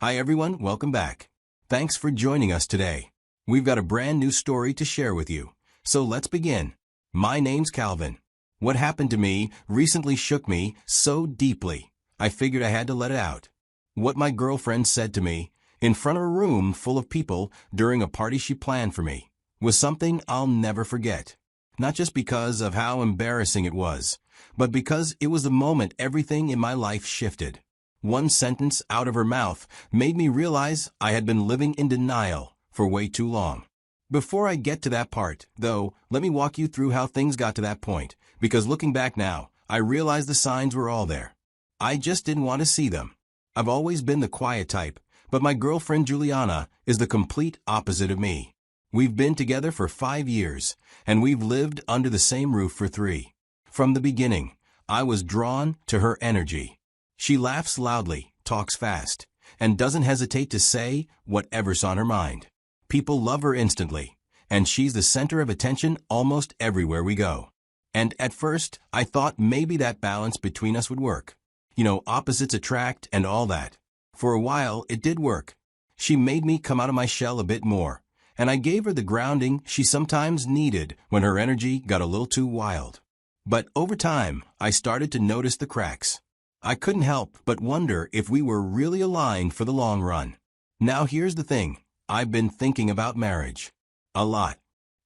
Hi everyone, welcome back. Thanks for joining us today. We've got a brand new story to share with you. So let's begin. My name's Calvin. What happened to me recently shook me so deeply, I figured I had to let it out. What my girlfriend said to me, in front of a room full of people during a party she planned for me, was something I'll never forget. Not just because of how embarrassing it was, but because it was the moment everything in my life shifted. One sentence out of her mouth made me realize I had been living in denial for way too long. Before I get to that part, though, let me walk you through how things got to that point, because looking back now, I realize the signs were all there. I just didn't want to see them. I've always been the quiet type, but my girlfriend Juliana is the complete opposite of me. We've been together for 5 years, and we've lived under the same roof for 3. From the beginning, I was drawn to her energy. She laughs loudly, talks fast, and doesn't hesitate to say whatever's on her mind. People love her instantly, and she's the center of attention almost everywhere we go. And at first, I thought maybe that balance between us would work. Opposites attract and all that. For a while, it did work. She made me come out of my shell a bit more, and I gave her the grounding she sometimes needed when her energy got a little too wild. But over time, I started to notice the cracks. I couldn't help but wonder if we were really aligned for the long run. Now here's the thing, I've been thinking about marriage. A lot.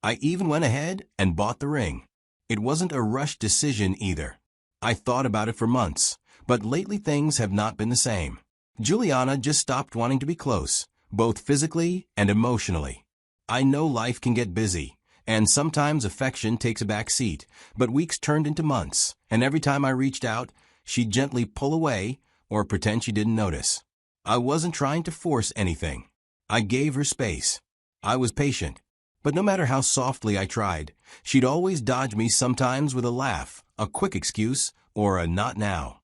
I even went ahead and bought the ring. It wasn't a rushed decision either. I thought about it for months, but lately things have not been the same. Juliana just stopped wanting to be close, both physically and emotionally. I know life can get busy, and sometimes affection takes a back seat, but weeks turned into months, and every time I reached out, she'd gently pull away or pretend she didn't notice. I wasn't trying to force anything. I gave her space. I was patient. But no matter how softly I tried, she'd always dodge me, sometimes with a laugh, a quick excuse, or a not now.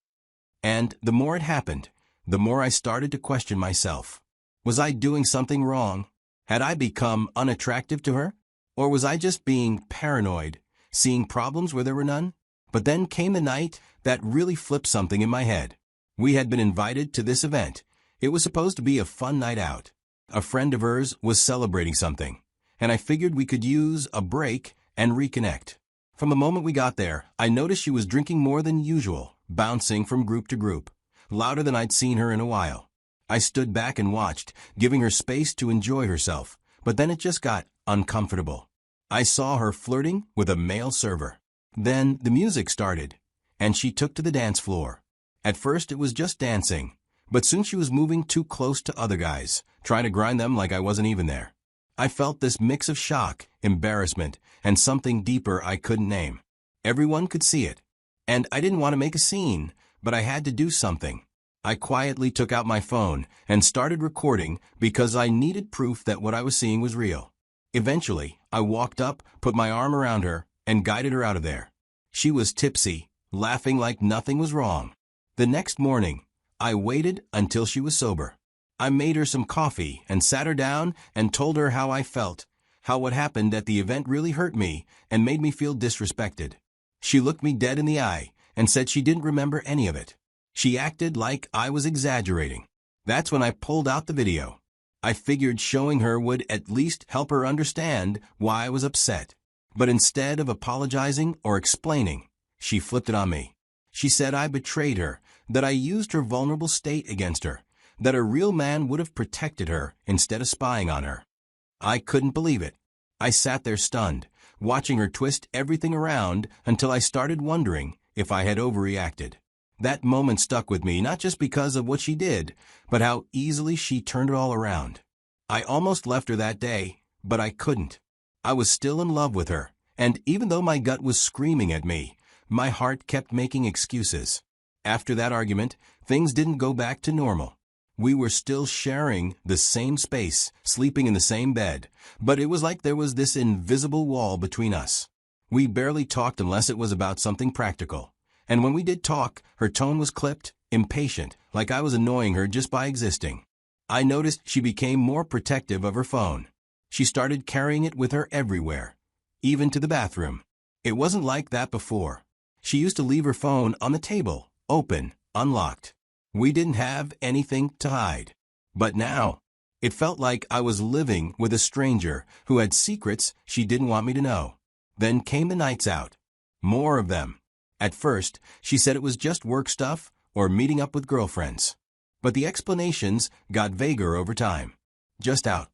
And the more it happened, the more I started to question myself. Was I doing something wrong? Had I become unattractive to her? Or was I just being paranoid, seeing problems where there were none? But then came the night that really flipped something in my head. We had been invited to this event. It was supposed to be a fun night out. A friend of hers was celebrating something, and I figured we could use a break and reconnect. From the moment we got there, I noticed she was drinking more than usual, bouncing from group to group, louder than I'd seen her in a while. I stood back and watched, giving her space to enjoy herself, but then it just got uncomfortable. I saw her flirting with a male server. Then the music started, and she took to the dance floor. At first it was just dancing, but soon she was moving too close to other guys, trying to grind them like I wasn't even there. I felt this mix of shock, embarrassment, and something deeper I couldn't name. Everyone could see it, and I didn't want to make a scene, but I had to do something. I quietly took out my phone and started recording because I needed proof that what I was seeing was real. Eventually, I walked up, put my arm around her, and guided her out of there. She was tipsy, laughing like nothing was wrong. The next morning, I waited until she was sober. I made her some coffee and sat her down and told her how I felt, how what happened at the event really hurt me and made me feel disrespected. She looked me dead in the eye and said she didn't remember any of it. She acted like I was exaggerating. That's when I pulled out the video. I figured showing her would at least help her understand why I was upset. But instead of apologizing or explaining, she flipped it on me. She said I betrayed her, that I used her vulnerable state against her, that a real man would have protected her instead of spying on her. I couldn't believe it. I sat there stunned, watching her twist everything around until I started wondering if I had overreacted. That moment stuck with me, not just because of what she did, but how easily she turned it all around. I almost left her that day, but I couldn't. I was still in love with her, and even though my gut was screaming at me, my heart kept making excuses. After that argument, things didn't go back to normal. We were still sharing the same space, sleeping in the same bed, but it was like there was this invisible wall between us. We barely talked unless it was about something practical. And when we did talk, her tone was clipped, impatient, like I was annoying her just by existing. I noticed she became more protective of her phone. She started carrying it with her everywhere, even to the bathroom. It wasn't like that before. She used to leave her phone on the table, open, unlocked. We didn't have anything to hide. But now, it felt like I was living with a stranger who had secrets she didn't want me to know. Then came the nights out. More of them. At first, she said it was just work stuff or meeting up with girlfriends. But the explanations got vaguer over time. Just out.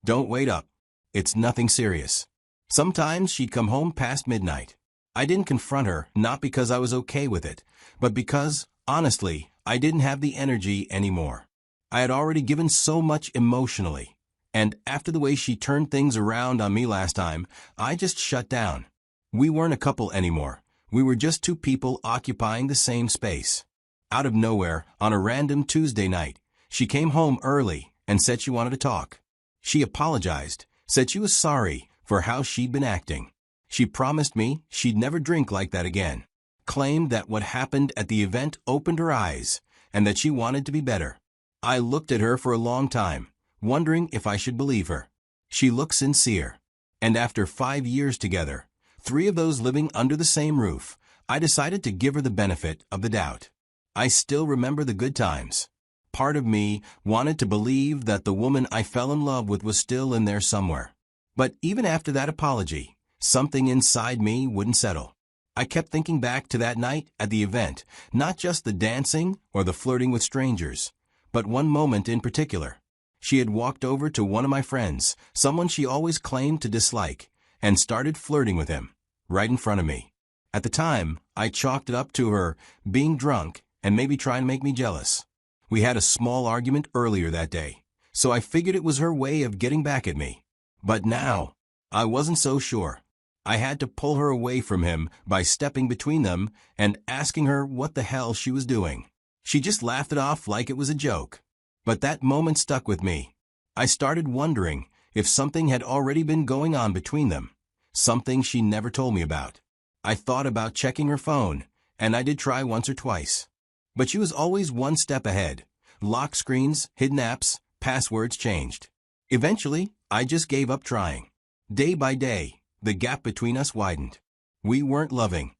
Don't wait up. It's nothing serious. Sometimes she'd come home past midnight. I didn't confront her, not because I was okay with it, but because, honestly, I didn't have the energy anymore. I had already given so much emotionally, and after the way she turned things around on me last time, I just shut down. We weren't a couple anymore. We were just two people occupying the same space. Out of nowhere, on a random Tuesday night, she came home early and said she wanted to talk. She apologized, said she was sorry for how she'd been acting. She promised me she'd never drink like that again, claimed that what happened at the event opened her eyes, and that she wanted to be better. I looked at her for a long time, wondering if I should believe her. She looked sincere. And after 5 years together, 3 of those living under the same roof, I decided to give her the benefit of the doubt. I still remember the good times. Part of me wanted to believe that the woman I fell in love with was still in there somewhere. But even after that apology, something inside me wouldn't settle. I kept thinking back to that night at the event, not just the dancing or the flirting with strangers, but one moment in particular. She had walked over to one of my friends, someone she always claimed to dislike, and started flirting with him, right in front of me. At the time, I chalked it up to her being drunk and maybe trying to make me jealous. We had a small argument earlier that day, so I figured it was her way of getting back at me. But now, I wasn't so sure. I had to pull her away from him by stepping between them and asking her what the hell she was doing. She just laughed it off like it was a joke. But that moment stuck with me. I started wondering if something had already been going on between them, something she never told me about. I thought about checking her phone, and I did try once or twice. But she was always one step ahead. Lock screens, hidden apps, passwords changed. Eventually, I just gave up trying. Day by day, the gap between us widened. We weren't loving.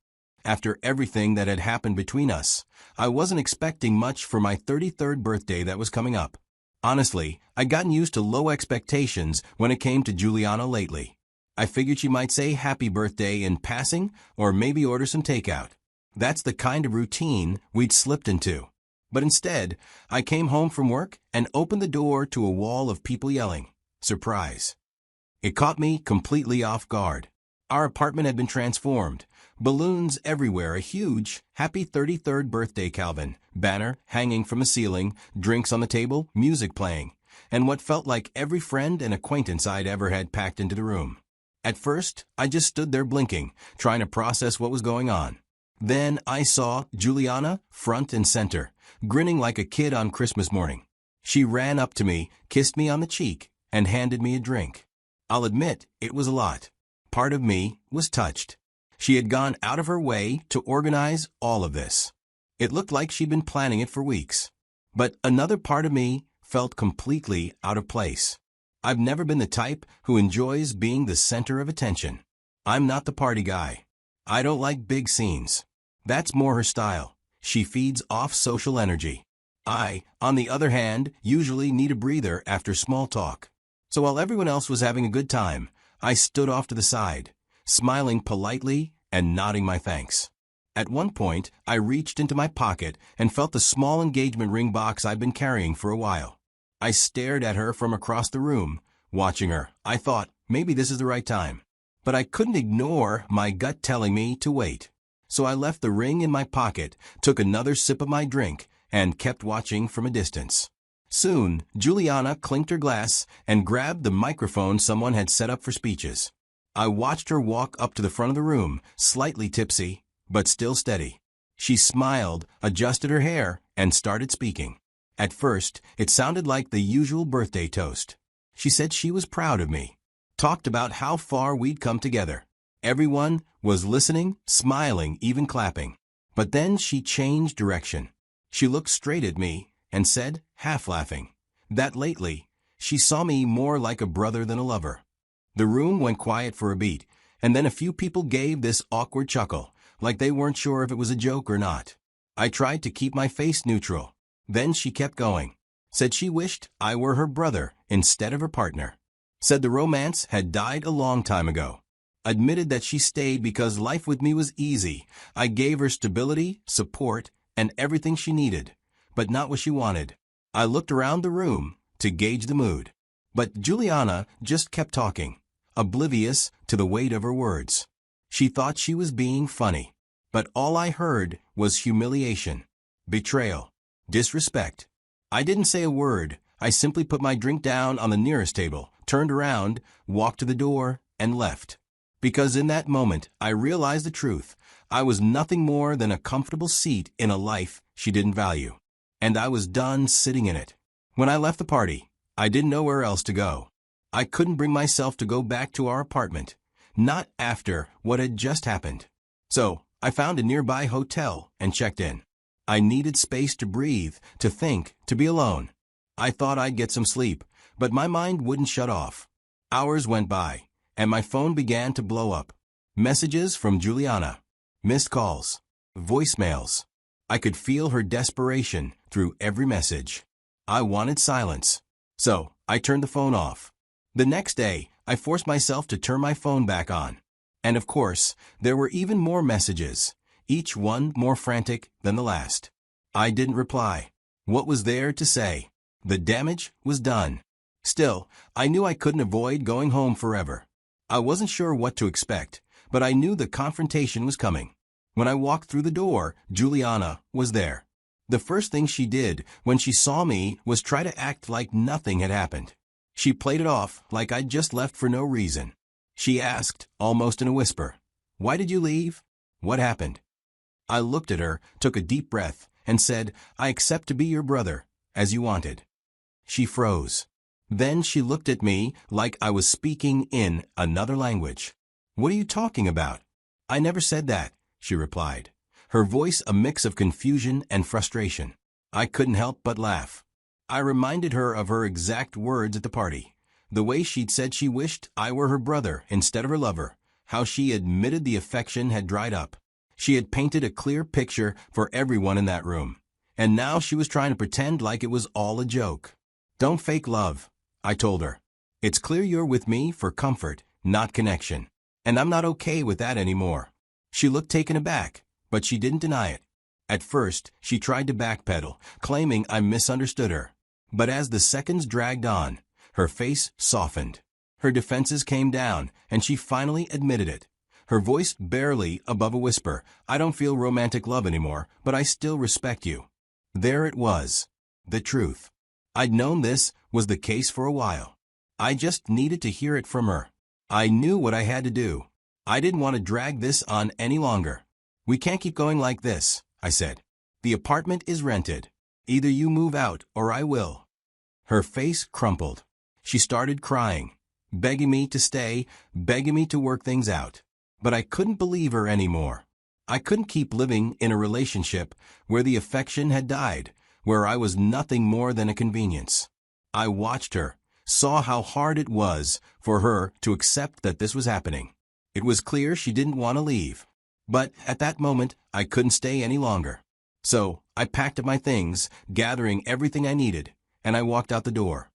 After everything that had happened between us, I wasn't expecting much for my 33rd birthday that was coming up. Honestly, I'd gotten used to low expectations when it came to Juliana lately. I figured she might say happy birthday in passing or maybe order some takeout. That's the kind of routine we'd slipped into. But instead, I came home from work and opened the door to a wall of people yelling, "Surprise." It caught me completely off guard. Our apartment had been transformed. Balloons everywhere, a huge "Happy 33rd Birthday, Calvin" banner hanging from the ceiling, drinks on the table, music playing, and what felt like every friend and acquaintance I'd ever had packed into the room. At first, I just stood there blinking, trying to process what was going on. Then I saw Juliana front and center, grinning like a kid on Christmas morning. She ran up to me, kissed me on the cheek, and handed me a drink. I'll admit, it was a lot. Part of me was touched. She had gone out of her way to organize all of this. It looked like she'd been planning it for weeks. But another part of me felt completely out of place. I've never been the type who enjoys being the center of attention. I'm not the party guy. I don't like big scenes. That's more her style. She feeds off social energy. I, on the other hand, usually need a breather after small talk. So while everyone else was having a good time, I stood off to the side, smiling politely and nodding my thanks. At one point, I reached into my pocket and felt the small engagement ring box I'd been carrying for a while. I stared at her from across the room, watching her. I thought, maybe this is the right time. But I couldn't ignore my gut telling me to wait. So I left the ring in my pocket, took another sip of my drink, and kept watching from a distance. Soon, Juliana clinked her glass and grabbed the microphone someone had set up for speeches. I watched her walk up to the front of the room, slightly tipsy, but still steady. She smiled, adjusted her hair, and started speaking. At first, it sounded like the usual birthday toast. She said she was proud of me. Talked about how far we'd come together. Everyone was listening, smiling, even clapping. But then she changed direction. She looked straight at me and said, half laughing, that lately, she saw me more like a brother than a lover. The room went quiet for a beat, and then a few people gave this awkward chuckle, like they weren't sure if it was a joke or not. I tried to keep my face neutral. Then she kept going. Said she wished I were her brother instead of her partner. Said the romance had died a long time ago. Admitted that she stayed because life with me was easy. I gave her stability, support, and everything she needed, but not what she wanted. I looked around the room to gauge the mood. But Juliana just kept talking, oblivious to the weight of her words. She thought she was being funny, but all I heard was humiliation, betrayal, disrespect. I didn't say a word. I simply put my drink down on the nearest table, turned around, walked to the door, and left. Because in that moment, I realized the truth. I was nothing more than a comfortable seat in a life she didn't value. And I was done sitting in it. When I left the party, I didn't know where else to go. I couldn't bring myself to go back to our apartment, not after what had just happened. So, I found a nearby hotel and checked in. I needed space to breathe, to think, to be alone. I thought I'd get some sleep, but my mind wouldn't shut off. Hours went by, and my phone began to blow up. Messages from Juliana, missed calls, voicemails. I could feel her desperation through every message. I wanted silence, so I turned the phone off. The next day, I forced myself to turn my phone back on. And of course, there were even more messages, each one more frantic than the last. I didn't reply. What was there to say? The damage was done. Still, I knew I couldn't avoid going home forever. I wasn't sure what to expect, but I knew the confrontation was coming. When I walked through the door, Juliana was there. The first thing she did when she saw me was try to act like nothing had happened. She played it off like I'd just left for no reason. She asked, almost in a whisper, "Why did you leave? What happened?" I looked at her, took a deep breath, and said, "I accept to be your brother, as you wanted." She froze. Then she looked at me like I was speaking in another language. "What are you talking about?" "I never said that," she replied, her voice a mix of confusion and frustration. I couldn't help but laugh. I reminded her of her exact words at the party, the way she'd said she wished I were her brother instead of her lover, how she admitted the affection had dried up. She had painted a clear picture for everyone in that room, and now she was trying to pretend like it was all a joke. "Don't fake love," I told her. "It's clear you're with me for comfort, not connection, and I'm not okay with that anymore." She looked taken aback, but she didn't deny it. At first, she tried to backpedal, claiming I misunderstood her. But as the seconds dragged on, her face softened. Her defenses came down, and she finally admitted it. Her voice barely above a whisper, "I don't feel romantic love anymore, but I still respect you." There it was, the truth. I'd known this was the case for a while. I just needed to hear it from her. I knew what I had to do. I didn't want to drag this on any longer. "We can't keep going like this," I said. "The apartment is rented. Either you move out or I will." Her face crumpled. She started crying, begging me to stay, begging me to work things out. But I couldn't believe her anymore. I couldn't keep living in a relationship where the affection had died, where I was nothing more than a convenience. I watched her, saw how hard it was for her to accept that this was happening. It was clear she didn't want to leave. But at that moment, I couldn't stay any longer. So I packed up my things, gathering everything I needed, and I walked out the door.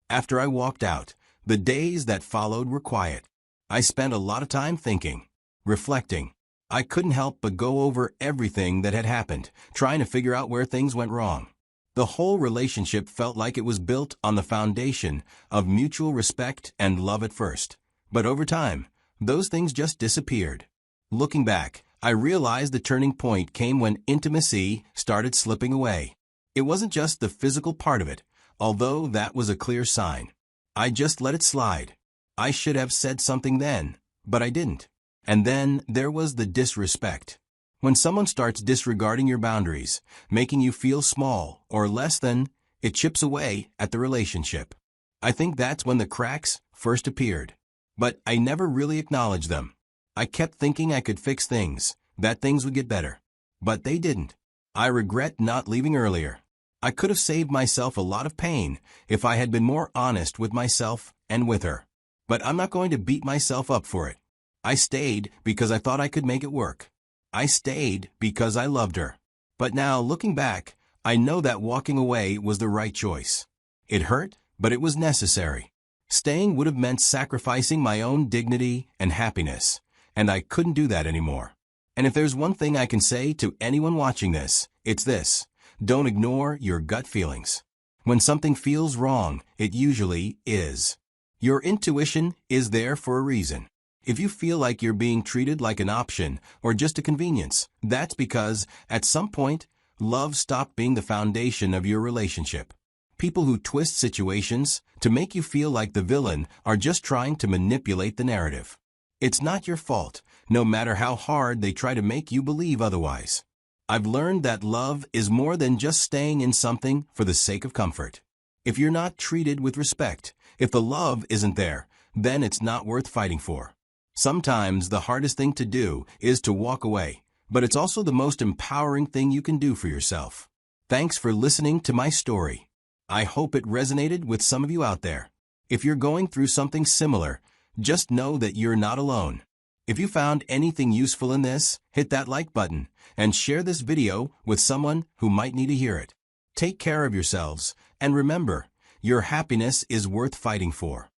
After I walked out, the days that followed were quiet. I spent a lot of time thinking, reflecting. I couldn't help but go over everything that had happened, trying to figure out where things went wrong. The whole relationship felt like it was built on the foundation of mutual respect and love at first. But over time, those things just disappeared. Looking back, I realized the turning point came when intimacy started slipping away. It wasn't just the physical part of it, although that was a clear sign. I just let it slide. I should have said something then, but I didn't. And then there was the disrespect. When someone starts disregarding your boundaries, making you feel small or less than, it chips away at the relationship. I think that's when the cracks first appeared. But I never really acknowledged them. I kept thinking I could fix things, that things would get better. But they didn't. I regret not leaving earlier. I could have saved myself a lot of pain if I had been more honest with myself and with her. But I'm not going to beat myself up for it. I stayed because I thought I could make it work. I stayed because I loved her. But now, looking back, I know that walking away was the right choice. It hurt, but it was necessary. Staying would have meant sacrificing my own dignity and happiness, and I couldn't do that anymore. And if there's one thing I can say to anyone watching this, it's this: don't ignore your gut feelings. When something feels wrong, it usually is. Your intuition is there for a reason. If you feel like you're being treated like an option or just a convenience, that's because, at some point, love stopped being the foundation of your relationship. People who twist situations to make you feel like the villain are just trying to manipulate the narrative. It's not your fault, no matter how hard they try to make you believe otherwise. I've learned that love is more than just staying in something for the sake of comfort. If you're not treated with respect, if the love isn't there, then it's not worth fighting for. Sometimes the hardest thing to do is to walk away, but it's also the most empowering thing you can do for yourself. Thanks for listening to my story. I hope it resonated with some of you out there. If you're going through something similar, just know that you're not alone. If you found anything useful in this, hit that like button and share this video with someone who might need to hear it. Take care of yourselves, and remember, your happiness is worth fighting for.